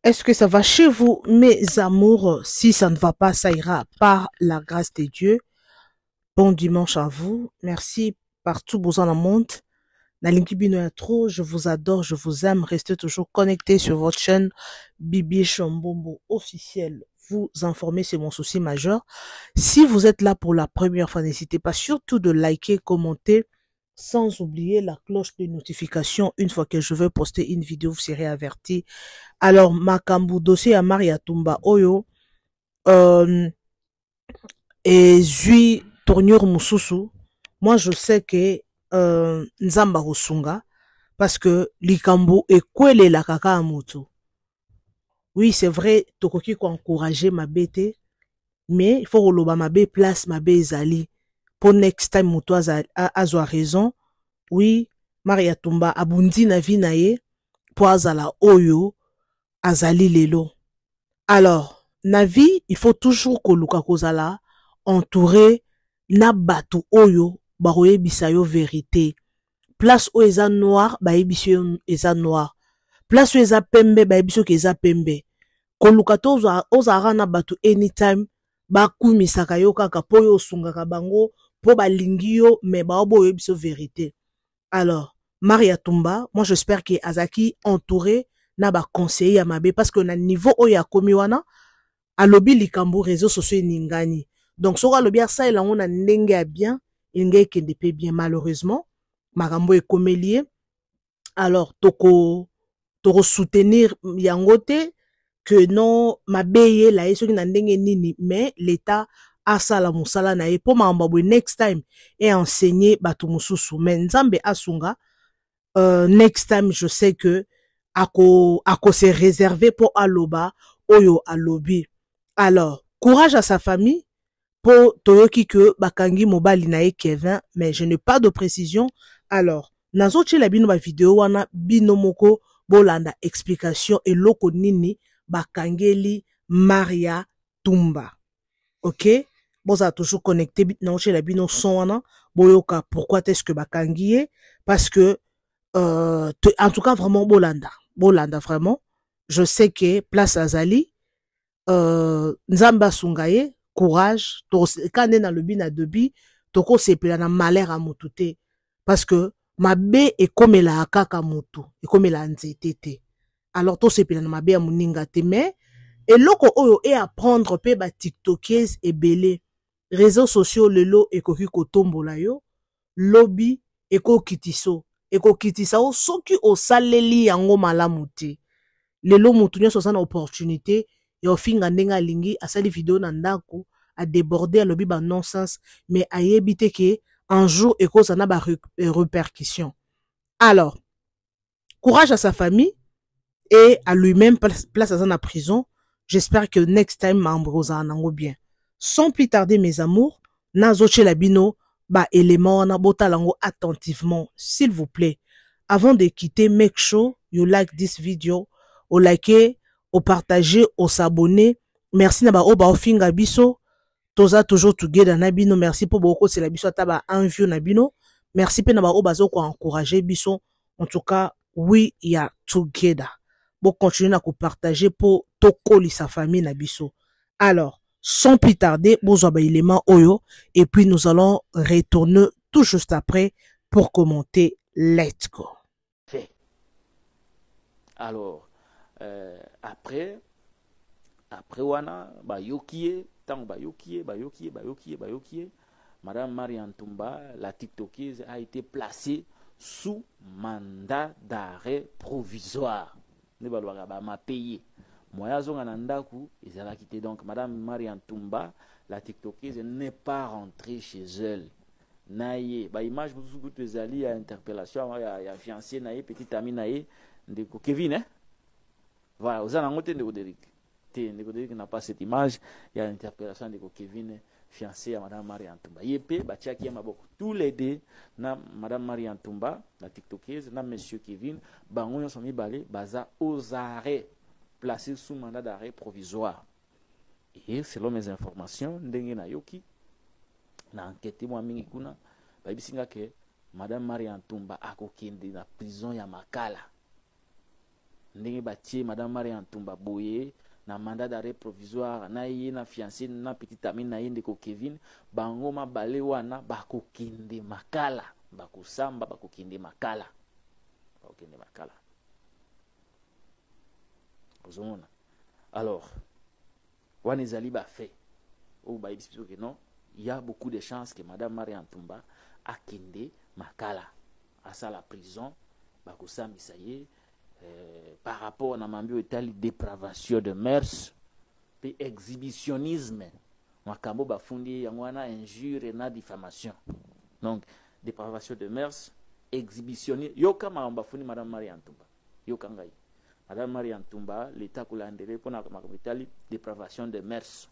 Est-ce que ça va chez vous, mes amours? Si ça ne va pas, ça ira par la grâce de Dieu. Bon dimanche à vous. Merci partout, besoin dans le monde. Nalinki Bino ya trop, je vous adore, je vous aime. Restez toujours connectés sur votre chaîne Bibi Chambombo officiel. Vous informer, c'est mon souci majeur. Si vous êtes là pour la première fois, n'hésitez pas surtout de liker, commenter, sans oublier la cloche de notification. Une fois que je vais poster une vidéo, vous serez avertis. Alors, Makambu dossier à Maria Tumba Oyo, et Zui Tournure Mususu, moi je sais que Nzamba Rosunga, parce que Likambo est kwele la kaka amutu. Oui, c'est vrai, tokoki ko encourager ma bête, mais il faut roloba ma bé place ma bé ezali. Pour next time mutu azwa raison. Oui, Maria Tumba abundi na vi na ye, po azala oyo azali lelo. Alors, na vie, il faut toujours koluka kozala entouré na batu oyo bakoyebisa yo vérité. Place où eza noir, bayebisi yo eza noir. Place où eza pembe, bayebisi yo ke eza pembe. Koluka to ozara na batu anytime, bakumisaka yo kaka po yo osungaka bango, po balingi yo, mais baobo yebisi yo vérité. Alors, Maria Tumba, moi j'espère que azaki entouré na ba conseiller ya mabe, parce que na niveau oya komi wana, alobi likambo réseaux sociaux ningani. Donc, soka alobi ça il on a ndenge ya bien, ndenge kende pe bien malheureusement, makambo e komelie. Alors, toko soutenir yangote que non mabeye la yeso ki na ndenge nini, mais l'état a sala musala na ye po makambo next time et enseigner batu mususu. Mais nzambe asunga next time je sais que ako se réserver pour aloba oyo alobi. Alors, courage à sa famille pour toyoki que bakangi mobali na ye Kevin, mais je n'ai pas de précision. Alors, nazo la bino ba vidéo wana bino moko bolanda explication et loko nini bakangeli Maria Tumba. OK? Boza toujours connecté nazo la bino son wana boyoka pourquoi est-ce que bakangi parce que en tout cas vraiment bolanda vraiment. Je sais que place azali Nzamba sungaye courage to kande na lobi na debi toko sepela na malheur à mutute parce que mabe e komela kaka mutu e komela nzete te. Alors to sepela na mabe ya muninga te, mais eloko oyo e apprendre pe ba tiktokers ebele réseaux sociaux lelo ekoki kotombola yo lobi ekokitiso ekokitisa o soki osaleli yango malamu te. Lelo mutu nyonso aza na opportunité ya ofinga ndenge alingi asali vidéo na ndako a déborder alobi ba nonsense, mais ayebi te ke un jour ekoza na ba répercussions. Alors, courage à sa famille et à lui-même, place à la prison. J'espère que next time m'embrosa nango bien. Sans plus tarder mes amours, nazo labino ba élément na botalango attentivement s'il vous plaît. Avant de quitter, make sure you like this video, au liker, au partager, au s'abonner. Merci na ba oba ofinga biso. Toza toujours together na bino. Merci pour beaucoup c'est la biso taba un view na bino. Merci pe na ba oba zo ko encourager biso. En tout cas, we are together. Bon continuer à partager pour tokoli sa famille na biso. Alors, sans plus tarder, bozo ba élément oyo et puis nous allons retourner tout juste après pour commenter. Let's go. Alors, après wana ba yokie tant ba yokie Madame Maria Tumba, la tiktokeuse, a été placée sous mandat d'arrêt provisoire. Ne balwaka ba ma payé. Moya zonga na ndaku ezala quitté. Donc Madame Maria Tumba, la tiktokeuse, n'est pas rentrée chez elle. Naye ba image beaucoup de zali à interpellation ya fiancé naye petit ami naye ndeko Kevin hein. Voilà, vous en avez de Godéric. Godéric n'a pas cette image. Il y a l'interpellation de Kevin, fiancé à Madame Marie Antumba. Yépé, Bachaki Maboko. Tous les deux, na Madame Marie Antumba, la TikTokeuse, na Monsieur Kevin, Bangon sont mis balé, baza aux arrêts, placés sous mandat d'arrêt provisoire. Et selon mes informations, Ndenge na Yoki, na enquête moi mingi kuna, babisinga ke Madame Marie Antumba a kokende na prison ya Makala. ndenge batie madame Marie Ntumba boye na mandat d'arrêt provisoire na ye na fiancé na petite amie na ye ndeko Kevin bango mabale wana bakokende makala bakosamba bakokende makala ozomona alors wana ezali fait ou ba explique que non il y a beaucoup de chances que madame Marie Ntumba akende makala à la prison bakosambisa ye par rapport à mambi etali dépravation de mœurs et exhibitionnisme makambo bafundi yango wana injure na diffamation donc dépravation de mœurs exhibitionnisme yoka makambo bafundi madame Marie Ntumba yoka ngai madame Marie Ntumba l'état kolandele pona makambo etali dépravation de mœurs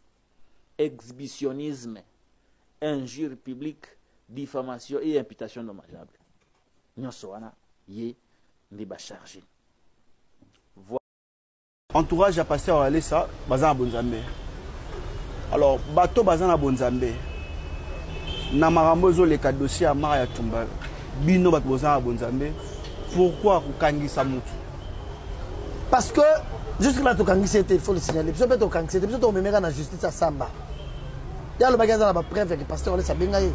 exhibitionnisme injure publique diffamation et imputation dommageable nyonso wana ye ndi ba chargé entourage à passer à aller ça bazana bonzambe alors bateau bazana bonzambe na marambo zo le dossier à Maria Tumba bino bato bazana bonzambe pourquoi kokangisa mutu parce que jusque là to kangisa il faut le signaler parce que to kangisa parce que to memeka na justice à Samba ya le bagaza na ba preuve que pasteur le sabenga ye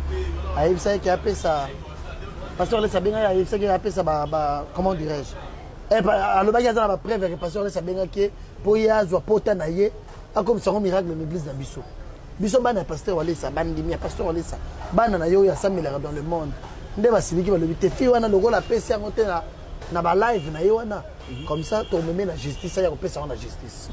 ayi ça qui appelle ça pasteur le sabenga ayi ça qui appelle ça ba comment dirais-je et le bagaza na preuve que pasteur le sabenga que pour ya zo pota na ye comme ça un miracle dans l'église d'Abisso biso bana pasteur wale sa bandi mi pasteur wale sa bana na yo ya 100 000 dans le monde nde basiliki ba lobite fi wana lokola pesa ngote na ba live na yo wana comme ça to meme na justice ya ko pesa na justice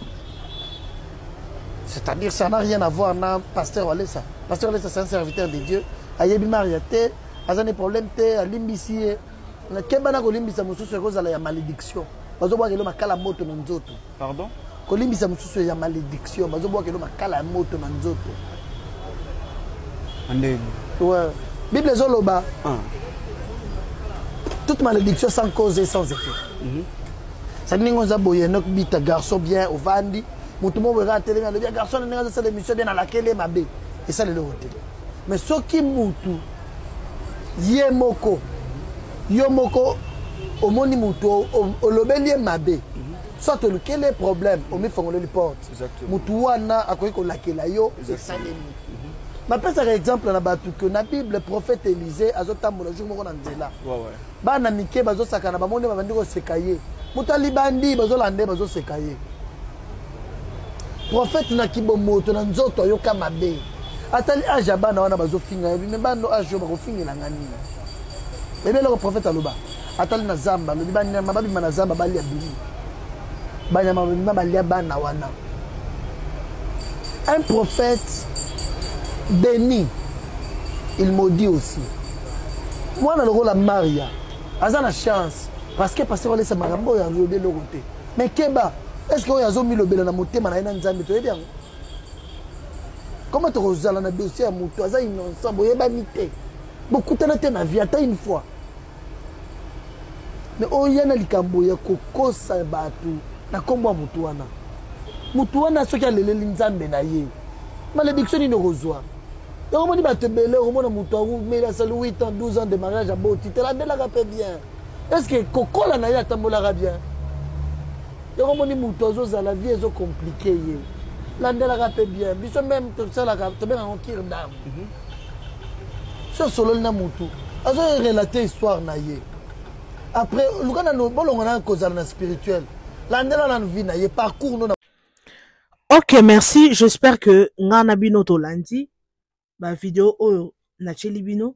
c'est-à-dire ça n'a rien à voir na pasteur wale sa pasteur wale sa c'est un serviteur de Dieu ayebi mariate azane problème te alimbisi na kemba ko limbisa mususu ko zala ya malédiction bazo bwa kelo makala moto na nzoto pardon ko limbisa mususu ya malédiction bazo bwa kelo makala moto na nzoto ande ouais Bible zoloba toute malédiction sans cause et sans effet ça ningo za boye nok bita garçon bien au vandi mutu mo bera télé le bien garçon ninga za l'émission bien à laquelle mabe et ça le côté mais soki mutu yemoko yomoko omoni mutu olobeli mabe soit quel est problème o mi fongolo li porte mutu wana akoki ko lakela yo esalemi ma pesa exemple na batu que na Bible prophète Élisée azotambola jour moko na nzela bana mike bazo sakana bamonde babandi ko sekaye mutu libandi bazo lande bazo sekaye prophète na kibomoto na nzoto yoka mabe atali ajaba na wana bazo finga mais bando ajo bako finga ngani bébé le prophète aloba atali na zamba lo libani na mababi na zamba bali ya bili banya mabima bali ya bana wana un prophète béni il maudit aussi moi na le la Maria azana chance parce que pasteur laisse marambo ya lobé le côté mais keba est-ce que yazo mi lobela na motema na ina nzambe to bien comment tu rozala na dossier ya mutu aza innocent boyeba mité beaucoup de na vie ata une fois mais oyana likambo ya kokosa batu na kombo ya mutu wana soki aleleli nzambe na ye malédiction ni rozwa donc on dit ba te belé au monde mutu a mais la seule 8 ans 12 ans de mariage à beau tu te la belle rappelle bien est-ce que kokola na ya tambola bien donc on dit mutu ozo la vie est compliquée ye la ndela rappelle bien biso même tout ça la te bien en kir d'âme so solo na mutu azo relater histoire na ye après lukana no bolongo na cause na spirituel la ndela na vie na ye parcours no. Ok, merci. J'espère que ngana bino to landi ba vidéo oyo na chelibino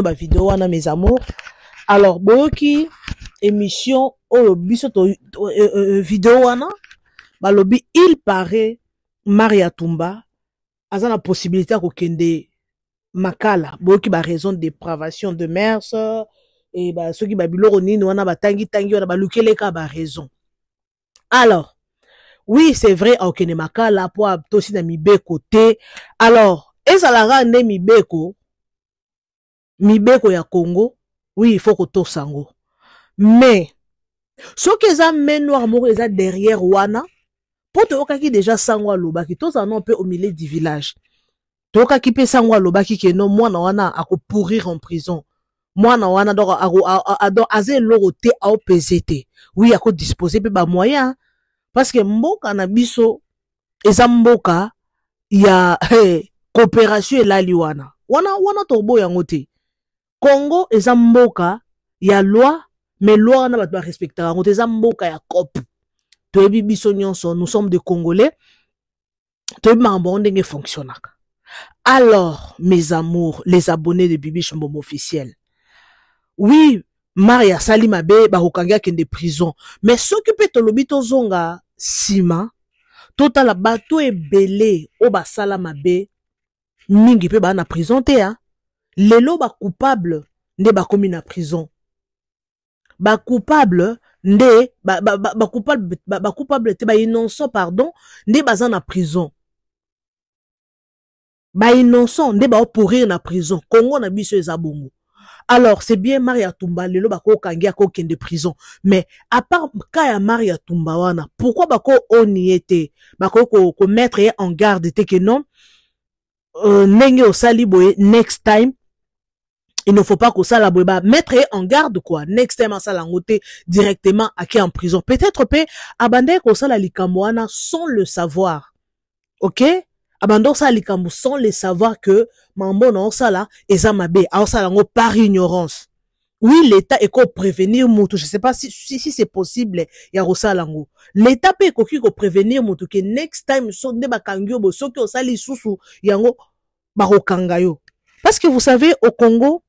ba vidéo wana mes amours. Alors boki émission oyo biso to vidéo wana ba lobi il paraît Maria Tumba aza na possibilité ko kende makala boki ba raison de dépravation de mœurs et ba soki ba biloko nini wana ba tangi wana ba lukeleka ba raison. Alors oui, c'est vrai, ok, ne makala po tosi na mibeko te. Alors, ezalaka nde mibeko ya Congo, oui, il faut que to sango. Mais soki eza main noire moko eza derrière wana, po to okaki déjà sango alobaki, to za non peu au milieu du village. To okaki pe sango alobaki ke non mwana wana ako pourrir en prison. mwana wana donc aza eloko te aopese te. Oui, ako disposer pe ba moyen parce que mboka na biso eza mboka ya coopération elali wana tobo yango te. Congo eza mboka ya loi, mais loi wana bato ba respectaka yango te, eza mboka ya COP. Toyebi biso nyonso, nous sommes des Congolais. Toyebi makambo ndenge fonctionnaka. Alors, mes amours, les abonnés de Bibi Chambombo officiel. Oui, Maria Sali Mabe bakokangia kende prison, mais soki pe tolobi tozonga sima totala bato ebele o basala mabe mingi pe ba na prison te ya. Lelo ba coupable nde ba komi na prison. Ba coupable nde ba coupable te ba innocent pardon nde baza na prison. Ba innocent nde ba pourrir na prison. Congo na biso eza bongo. Alors, c'est bien Maria Tumba, lelo bako kangia ko kende prison. Mais, à part Kaya Maria Tumba wana, pourquoi bako oniete, bako ko mettre en garde te que non, nenge o sali boye, next time, il ne faut pas que ça la boye, mettre en garde quoi, next time, ça la ngote directement à qui en prison. Peut-être pe, abandonner ko ça la likamwana sans le savoir. Ok? Abandon ça likambo sans le savoir que mambo na osala eza mabe osala ngo par ignorance. Oui, l'état est ko prévenir mutu, je sais pas si c'est possible ya osala ngo. L'état peut ko prévenir mutu que next time so nde bakangyo bo soki osali susu yango bakokanga yo. Parce que vous savez au Congo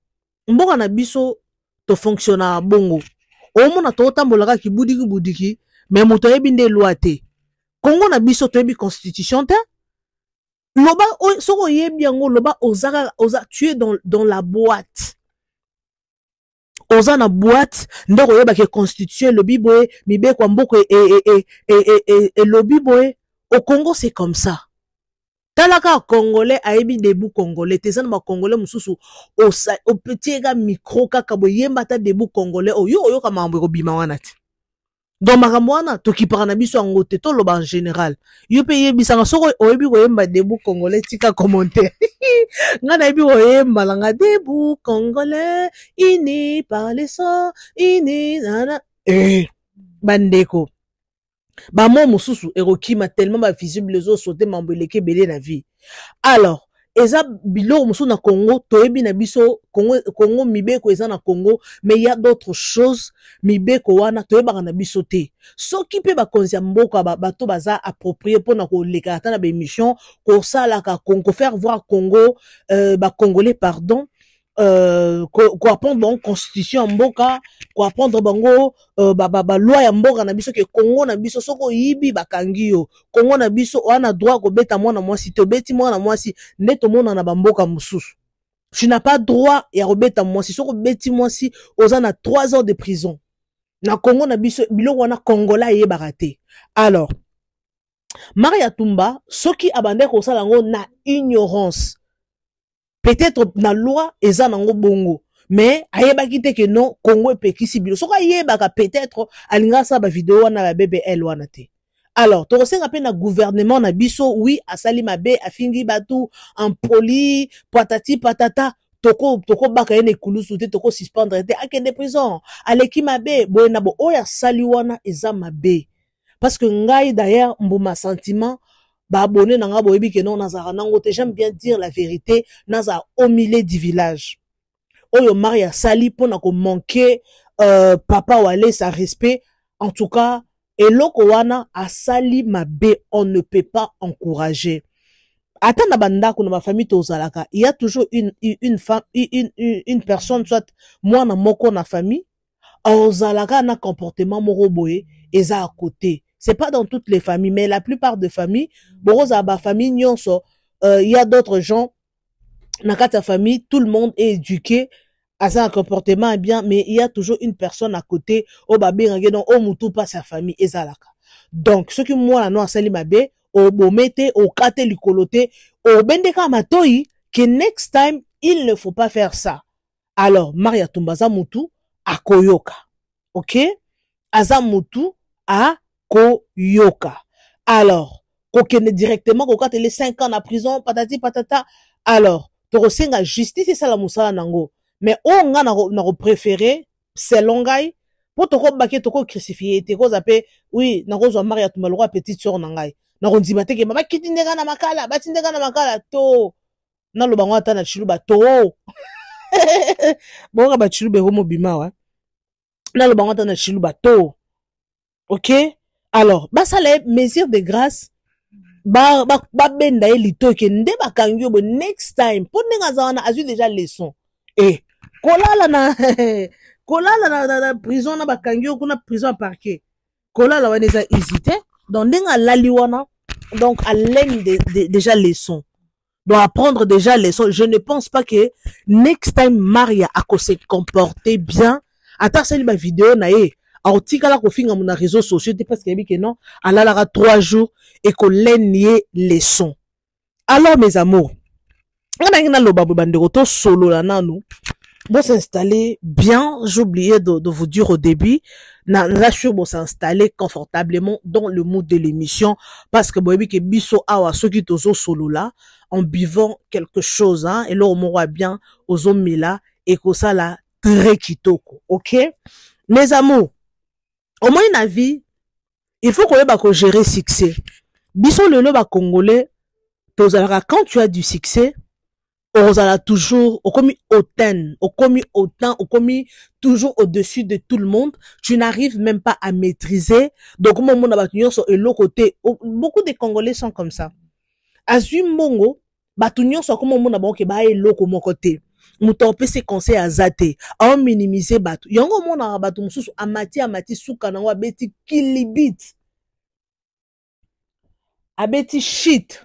mboka na biso to fonctionner bongo. O mona to tambolaka ki budiki mais mutu yebi nde loi te. Congo na biso to yebi constitution te. Loba, soko yebiango, loba, tu es dans la boîte. Oza na boîte, ndoko yeba ke constitution, le biboé, mibe kwa mboko et le biboé. Au Congo, c'est comme ça. Talaka Congolais, aebi debout Congolais, tezana ma Congolais, mususu, au petit ga micro, kakabo yembata debout Congolais, yo kamambo bima wanati. Donc makamwana toki parana biso ngo te to loba en général yo pe yebisanga soko oyebi ko yemba debu congolais tika commentaire ngana yebi ko yemba langa debu congolais ini parler ça ini nana bandeko ba mo mususu erokima tellement ba visible les autres sauter mambo leke belé na vie. Alors eza bilo musu na Congo toyebi na biso Congo mibeko eza na Congo, mais il y a d'autres choses mibeko wana toyeba na biso te. Soki pe ba konzia mboka bato baza approprié pona ko leka ta na ba émission ko sala ka Congo faire voir Congo ba congolais pardon ko apprendre bon constitution mboka ko apprendre bango ba loi ya mboka na biso ke Congo na biso soko yibi bakangi yo Congo na biso wana droit ko beta mwana mwasi to beti mwana mwasi neto mona na bamboka mususu. Tu n'as pas droit ya robeta mwasi soko beti mwasi oza na 3 ans de prison. Na Congo na biso biloko wana congolais ye barate. Alors Maria Tumba soki abande ko sala ngo na ignorance. Peut-être na loi eza nango bongo, mais ayeba kite que non Congo epekisi bilo soka yeba ka peut-être alinga sa ba vidéo wana ba BBL wana te. Alors to senga pe na gouvernement na biso oui asali mabe afingi batu en poli patati patata toko baka ene kulusu te toko suspendre te akende prison aleki mabe boye na bo oya sali wana eza mabe parce que ngai d'ailleurs mbuma sentiment ba abonné nanga boyebi ke non nazara nango te. J'aime bien dire la vérité, naza au milieu du village oyo Maria sali pona ko manquer papa wale sa respect. En tout cas eloko wana asali mabe, on ne peut pas encourager. Attends na bandako na ma famille tozalaka, il y a toujours une femme une personne soit moi na moko na famille ozalaka na comportement moko boye eza à côté. C'est pas dans toutes les familles, mais la plupart des familles, famille, il y a d'autres gens, dans ta famille, tout le monde est éduqué à un comportement bien, mais il y a toujours une personne à côté, au babé, au moutou, pas sa famille, ezalaka. Donc, ce que moi, la noix, sali mabe, au bomete, au kate, likolote, au bendeka matoi, que next time, il ne faut pas faire ça. Alors, Maria Tumbaza moutou, à koyoka. Ok? Aza moutou, à koyoka. Alors, kokene directement, kokate les 5 ans en prison, patati patata. Alors, torosenga justice, c'est ça la moussala nango. mais on nga na préféré selon ngai pour toko baké toko crucifié toko zape oui na kozwa Maria Tumba le roi petite sœur na ngai na kondima teke mama kitindeka na makala batindeka na makala to na lo bango ata na chiluba to bonga ba chiluba homo bimawa na lo bango ata na chiluba to. OK, alors ça les mesures de grâce ba benda elito ke nde bakangi bo next time pour ndenga zawana azu déjà leçon kolala na prison na bakangi kuna prison à parquet kolala wana eza hésité donc ndenga lali wana donc à l'aime déjà leçon doit apprendre déjà leçon. Je ne pense pas que next time Maria a se comporter bien ata sali ba vidéo na ye artikala ko finga mon réseaux sociaux parce que non alara 3 jours et ko lenie leçon. Alors mes amours, on a une loba bandeko to solo la nanu bon s'installer bien. J'ai oublié de vous dire au début na sûr bon s'installer confortablement dans le mood de l'émission parce que boyebi ke biso awa soki tozo solo là en buvant quelque chose hein et là on voit bien aux omela et ko ça la très kitoko. OK mes amours, au moins na vie il faut qu'on gérer succès. Biso le ba congolais tozalaka quand tu as du succès ozala toujours okomi autant toujours au-dessus de tout le monde, tu n'arrives même pas à maîtriser. Donc mon monde ba nyonso et l'autre côté beaucoup de Congolais sont comme ça. Azui mongo ba nyonso comme mon monde ba ke ba eloko mon côté. Muto pe se conseil azate a minimiser batu yango mona batu mususu amati suka na wa beti kilibit abeti shit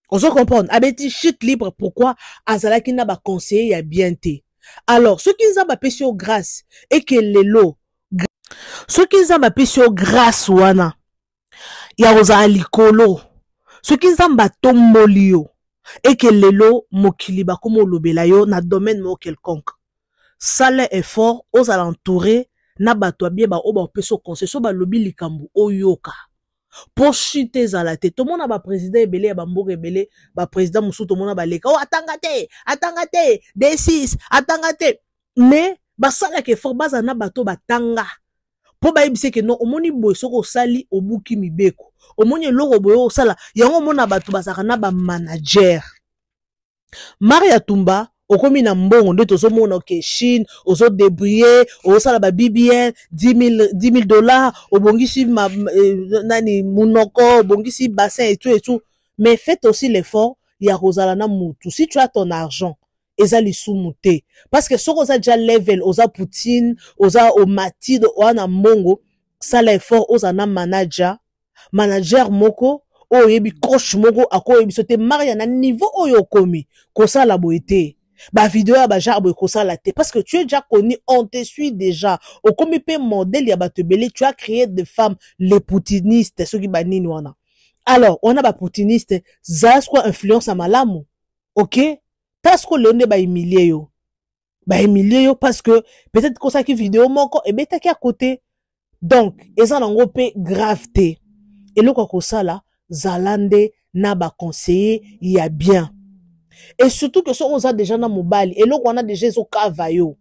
ozo comprendre abeti shit libre. Pourquoi azalaki na ba conseiller ya bien te. Alors ceux qui nzamba pesio grâce et que lelo ceux qui nzamba pesio grâce wana ya oza likolo ceux qui nzamba tombolio et que lelo mokili ba komo lobela yo na domaine mo quelconque sale effort aux alentourés na bato bien ba oba peso conseil so ba lobi likambu oyoka pour chuter za la tête. Tout le monde a ba président ebele ba mboka ebele ba président musu tout le monde ba leka oh atangate D6 atangate mais ba sala ke fort baza na bato batanga po ba yebise ke non omoni boy soko sali obuki mibeko omoni loko boyo sala yango mona bato bazaka na ba manager. Maria Tumba okomi na mbongo nde tozo mona ke Chine ozo débrouiller osala ba BBN $10,000 obongisi nani munoko obongisi bassin et tout mais faites aussi l'effort ya rozala na mutu. Si tu as ton argent eza lisumuté parce que soko za déjà level oza Poutine oza o Matid wana mbongo sala effort oza na manager moko o yebi coach moko ako yebi sote Maria na niveau oyo komi ko sala boité ba vidéo ya ba jarbo ko sala te parce que tu es déjà connu, on te suit déjà au komi pe modèle ya batebele. Tu as créé des femmes les poutinistes ceux qui banini wana. Alors on a ba poutiniste za quoi influence à malamu. OK parce que le ne ba humilier yo parce que peut-être que ça qui vidéo moko et beta ki à côté donc eza nango pe gravité et le ko sala zalande na ba conseiller il y a bien. Et surtout que on a déjà na mobali et on a déjà zo kavayo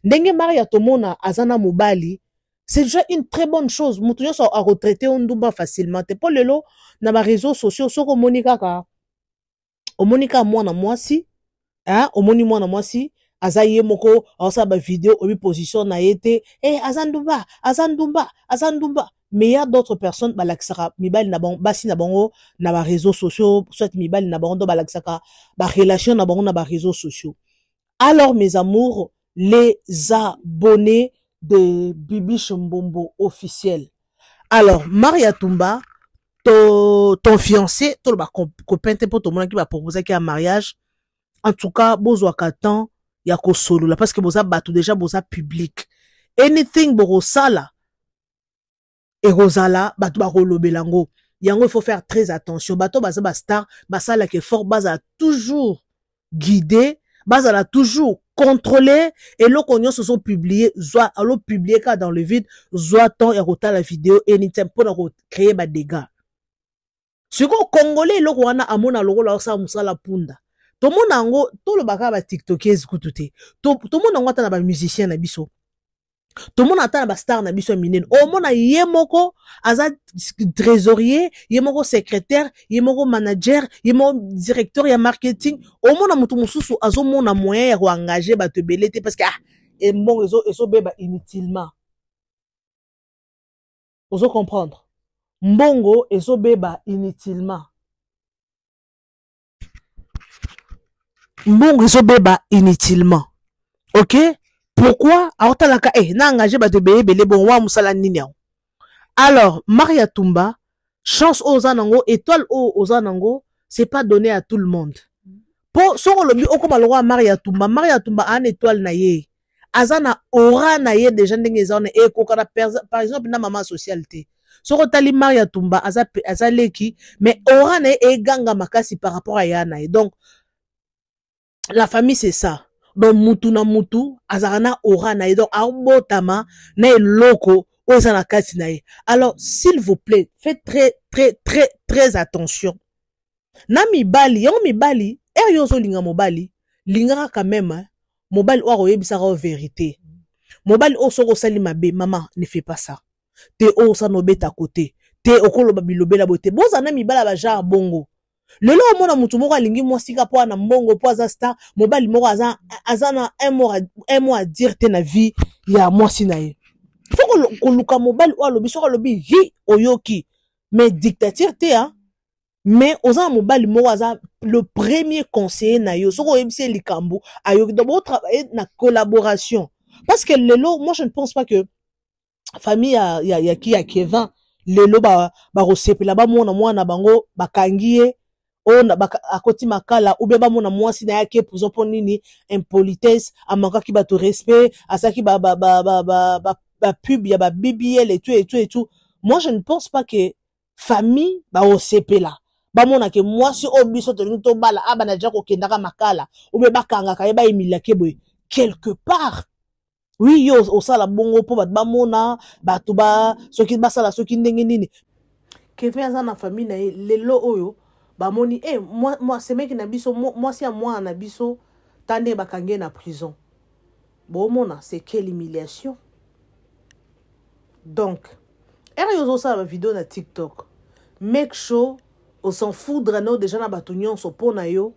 ndenge Maria tomona azana mobali c'est déjà une très bonne chose. Mutu yo a retraité on ndumba facilement te pour lelo na ba réseaux sociaux soko monika ka omonika mwana mwasi hein omoni mwana mwasi azaye moko asa ba vidéo obi position na yete azandumba mais il y a d'autres personnes balaksaka mibali na bango basi na bango na ba réseaux sociaux soit mibali na bango balaksaka ba relation na bango na ba réseaux sociaux. Alors mes amours, les abonnés de Bibi Chombombo officiel. Alors Maria Tumba ton fiancé ton ba copain te pour ton monde qui va proposer qu'il y a mariage. En tout cas bozwa katan ya ko solo là parce que boza batu déjà boza public anything boro sala et Rosala, bato ba belango. Yango, il faut faire très attention. Bato baza ba star, basa la ke fort, baza toujours guidé, baza la toujours contrôlé, et l'eau qu'on se sont publiés, soit, alors publié car dans le vide, soit tant et rota la vidéo, et ni tempo na créer ba dégâts. Ce qu'on Congolais, l'eau qu'on a amona l'eau la osa musala punda. To mona ngo to lo baka ba tiktokers kutu te. To mona ngo ata na ba musicien na biso. To mona ata na ba star na biso minene. O mona ye moko aza trésorier, ye moko secrétaire, ye moko manager, ye moko directeur ya marketing. O mona mutu mususu azo mona moyen ya ko engager ba te belete parce que et bon eso beba inutilement. Ozo comprendre. Mbongo eso beba inutilement. Mbongo eso beba inutilement. OK? Pourquoi? Alors talaka na engagé ba te belé bon wa musala nini. Alors Maria Tumba, chance aux anango, étoile aux anango, c'est pas donné à tout le monde. Pour soko lobi okoma lo Maria Tumba a une étoile na ye. Azana aura na ye déjà ndenge ezana e kokana par exemple na maman socialité. Soko tali Maria Tumba azaleki mais aura na e ganga makasi par rapport à yana. Donc la famille c'est ça. Donc mutu na mutu azana aura na ye. Donc abotama na loko ozana kasi na ye. Alors s'il vous plaît, faites très attention. Na mibali, yon mibali, yozo linga mobali, linga quand même, mobali ou oyebisa ka vérité. Mobali o soko sali mabe, maman, ne fais pas ça. Te o sa no beta côté. Te okolo babilobe la bote. Boza na mibala ba genre bongo. Lelo mona mutu moko alingi mwasika po na mbongo po aza star, mobali moko azana un mot à dire te na vie ya mwasi na ye. Faut ko luka mobali o alobi soko alobi hi oyoki. Mais dictature te hein. Mais oza mobali moko aza le premier conseiller na yo soko yebise likambo ayoki donc travailler na collaboration parce que lelo moi je ne pense pas que famille ya Kevin lelo ba resepela ba mona bango bakangie o na akoti makala ou bien ba mona mwasi na yake pour nini impolitesse amaka ki ba to respect asaki ba pub ya ba BBL et tout. Moi je ne pense pas que famille ba resepela bamona ke mwasi obiso to bala abana jako kendaka makala ube bakanga kayeba emila keboy quelque part oui yo osala bongo po bamona batu ba soki basala soki ndenge nini Kevin aza na famille na lelo oyo bamoni moi c'est mec na biso mwasi ya moi na biso tande bakange na prison bomona c'est quelle humiliation. Donc yo osala vidéo na TikTok make sure on s'en foudre no déjà na batunion so pona yo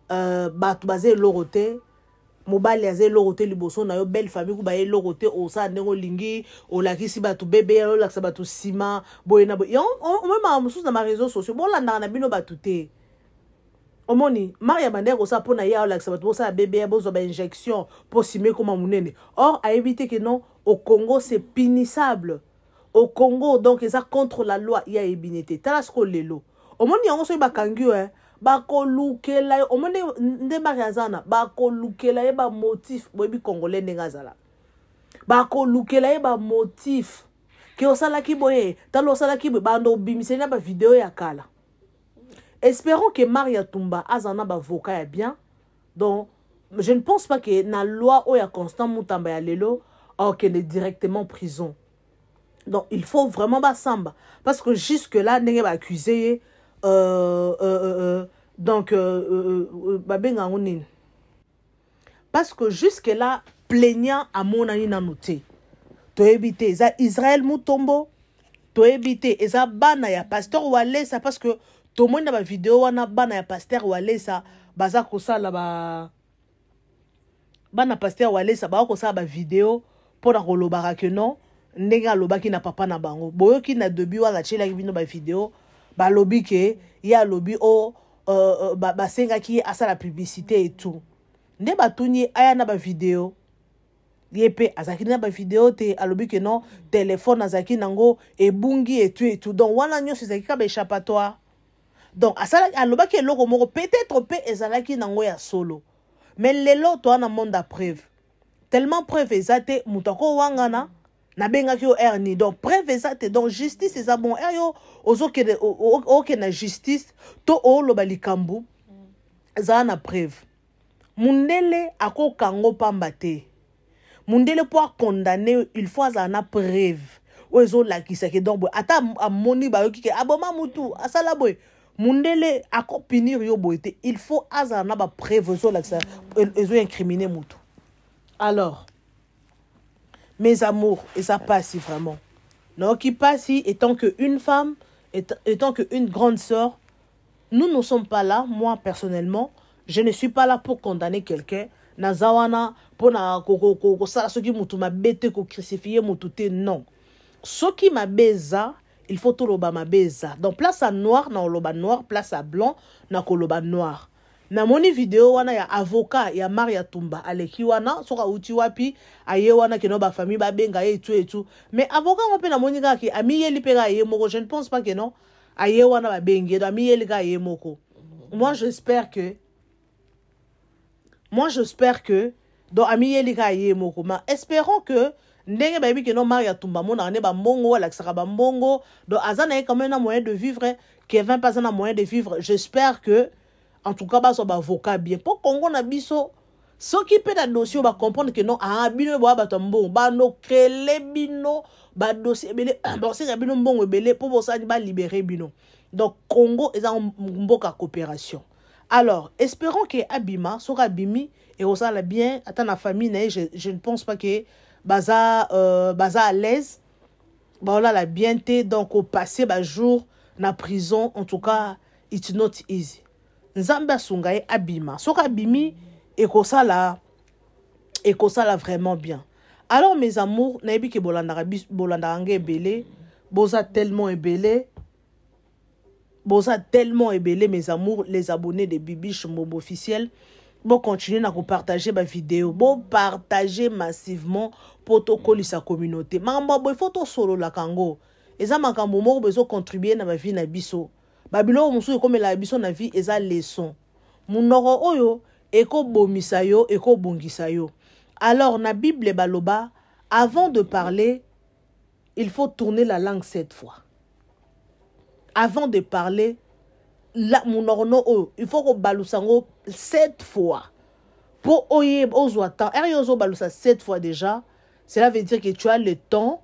batu bazé loroté mobali azé loroté liboso na yo belle famille ku baye loroté o sa ndeko lingi o lakisi batu bébé o lakisa batu sima boyena boy on même mususu na ma réseaux sociaux bon landa na bino batu te omoni Maria Bandeko sa pona ya o lakisa batu bo sa bébé bozo ba injection pour simer comme munene. Or à éviter que non au Congo c'est punissable. Au Congo donc ils sont contre la loi il y a ebinete talasko lelo omoni yango so bakangi bako lukela omoni nde mariazana bako lukela ba motif boyebi congolais ndengazala bako lukela ba motif ke osala ki boye talo osala ki bando bimisena ba vidéo ya kala. Espérons que Maria Tumba azana ba avocat ya bien. Donc je ne pense pas que na loi o ya Constant Mutamba ya lelo or qu'elle est directement prison. Donc il faut vraiment samba parce que jusque là n'est pas accusé donc parce que jusque là plaignant à mon ani na noté to éviter ça Israël Mutombo to éviter et ça bana ya pasteur Wale ça parce que tout le monde na ba vidéo wana bana ya pasteur Wale ça baza ko sala ba bana pasteur Wale ça ba ko sala ba vidéo pour na kolobaka que non ndenge lobaki na papa na bango boyoki na debi wala chela ki bino ba vidéo ba lobi ke ya lobi o ba senga ki asa la publicité et tout nde batuni aya na ba vidéo yepe azaki na ba vidéo te alobi ke non téléphone azaki nango ebungi et tout donc wana nyonso ezaki ka ba échappatoire donc asala alobaki eloko moko peut-être pe ezalaki nango ya solo mais lelo to na monde à preuve tellement preuve ezate mutako wangana na benga ki o erni donc preuve ezate donc justice eza bon yo ozoke na justice to o loba likambu za na preuve mundele ako kango pamba te mundele pour condamner il faut za na preuve ozo lakisa ke donc ata amoni ba yoki ke aboma mutu asala boy mundele ako punir yo boité il faut azana ba preuve zo la ça ezo incriminer mutu. Alors mes amours et ça passe vraiment non qui passe étant que une femme étant que une grande sœur, nous ne sommes pas là. Moi personnellement je ne suis pas là pour condamner quelqu'un nazawana pour na ko ça ce qui mutu ma bête ko crucifier mutu te non ce qui m'a beza il faut tout loba ma beza donc place à noir na loba noir place à blanc na koloba noir na moni vidéo wana ya avocat ya Maria Tumba aleki wana soka uti wapi aye wana ke no ba famille ba benga et tout mais avocat on peut na moni ka ki ami yeli pega ye moko je ne pense pas que non aye wana ba benga do ami yeli ka ye moko moi j'espère que donc ami yeli ka ye moko mais espérons que ndenge ba bi que non Maria Tumba mona ne ba mbongo wala kisaka ba mbongo donc azana quand même un moyen de vivre Kevin pas un moyen de vivre j'espère que en tout cas ba so ba avocat bien pour Congo na biso ce qui peut da dossier ba comprendre que non ah bino ba batombo ba no kele bino ba dossier belé bon c'est bino mbongo belé pour ça ba libérer bino donc Congo est en mboka coopération alors espérons que Abima sera bimi et on ça bien attends la famille je ne pense pas que baza à l'aise bah là la bienté donc au passé ba jour na prison en tout cas it's not easy Nzamba sungaye abima soka bimi et ko ça là vraiment bien alors mes amours naibi ke bolanda ngé belé boza tellement ébélé mes amours les abonnés de Bibiche Mobo officiel bon continuer na partager ma vidéo bon partager massivement pour to kolisa communauté mamba bo photo solo la kango eza makambo moko bezo contribuer na ma vie na biso babilo musu comme la biso na vie eza leçon munoro oyo eko bomisa yo eko bongisa yo alors na Bible baloba avant de parler il faut tourner la langue 7 fois avant de parler la munoro oyo il faut ko balusango 7 fois pour oye ozwa temps eriozo balusa 7 fois déjà cela veut dire que tu as le temps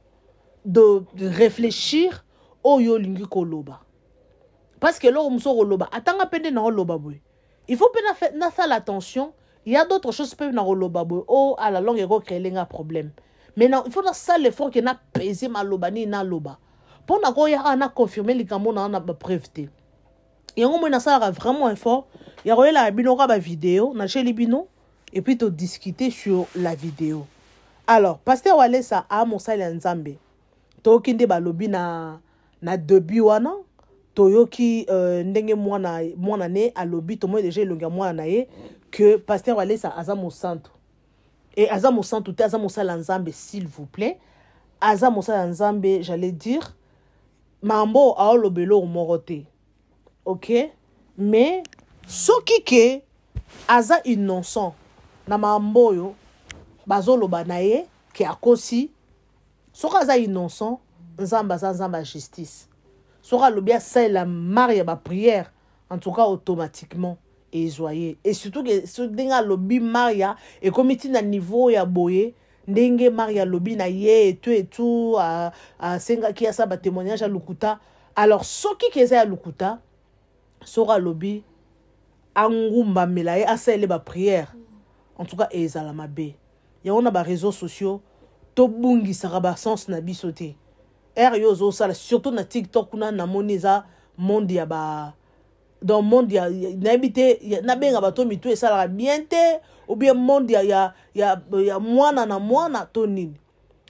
de réfléchir oyo lingi koloba parce que là on sort loba atanga pende na loba boy il faut na faire l'attention il y a d'autres choses peuvent na loba boy oh à la longue ego créer un problème maintenant il faut dans ça l'effort que na peser ma loba ni na loba pour na ko ya na confirmer likambo na na preuve et on mena ça vraiment effort ya roye la bino ka ba vidéo na chez libino et puis to discuter sur la vidéo alors pasteur Walesa a mosala nzambe to kinde ba lobi na début wana toyoki ndenge mwana ne alobi to moi déjà longa mwana ye que pasteur Walesa azamo santo et azamo santo te azamo sala nzambe s'il vous plaît azamo sala nzambe j'allais dire mambo a lobelo morote OK mais soki ke aza innocent na mambo yo bazoloba na ye ke akosi soka aza innocent nzamba justice sera le bien c'est la maria ba prière en tout cas automatiquement et joyeux et surtout que ce dinga lobby maria et comme il na niveau ya boye ndenge maria lobby na ye et tout à senga qui a ça ba témoignage à lukuta alors ce qui est à lukuta sera lobby angumba melaye a ça ba prière en tout cas ezala mabe ya on a ba réseaux sociaux to bungi saraba sens na bisoté yozo sala surtout na TikTok na moniza monde ya ba dans monde ya n'habité na benga bato mitu et sala bien te ou bien monde ya mwana na mwana tonini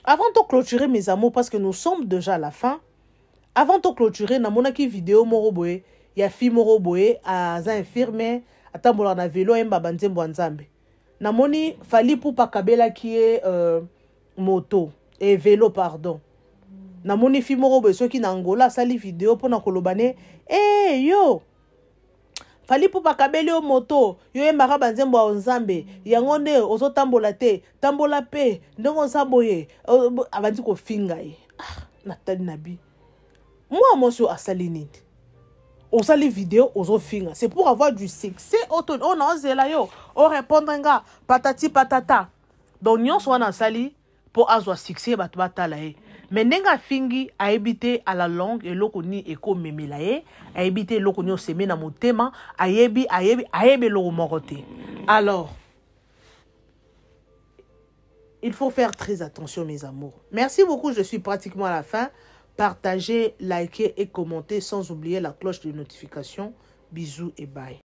avant de clôturer mes amours parce que nous sommes déjà à la fin avant de clôturer na monaki vidéo moroboé ya fi moroboé à za infirmier atambola na vélo emba banzembo nzambe na moni fali pour pa kabela qui est moto et vélo pardon na moni fi moko be soki na Angola sali vidéo pona kolobane yo fali pour pa kabeli o moto yo emaka banzembo ya nzambe yango nde ozo tambola te tambola pe ndongo saboye abandi ko finga ye na tali nabi moi monsieur asali nini on sali vidéo ozo finga c'est pour avoir du succès on a zela yo on répondre nga patati patata donc nyonso wana sali pour azwa succès bato batala ye mais nenga fingi a évité à la longue et loko ni eko memelaye a évité loko ni oseme na motema ayebi loko morote. Alors il faut faire très attention mes amours. Merci beaucoup, je suis pratiquement à la fin. Partagez, likez et commentez sans oublier la cloche de notification. Bisous et bye.